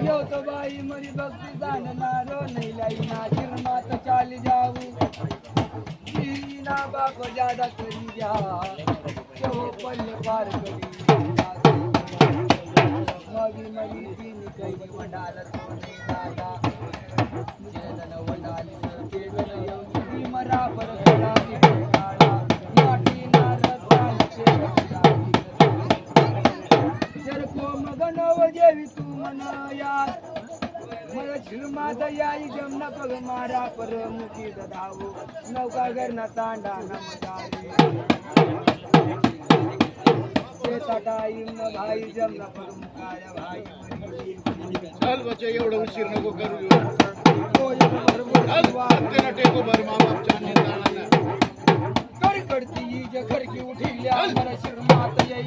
तो बाई मरी भक्ती जाणणार नाही लाई ना चिरमात चाली जाऊ ना बाप ज्यादा करी जा तो पल्ले पार करी मगी मगी तीन काही वडाल सोने दादा जेदन वडाल केदन यौनी मरा पर कडाली काळा माटी नारदाल जर को मगनव जेवी तू मन यार मला झिरमात याई जमना पग मारा पर मुखी दधावो नौका गरना तांडा नमदारी ते तटाई न भाई जमना पग मुकाया भाई चल बच्चे एवढं उशीर नको करू तो टेको भर मामाच्या निंदाना कर करती जखर की उठिल्या मला झिरमात याई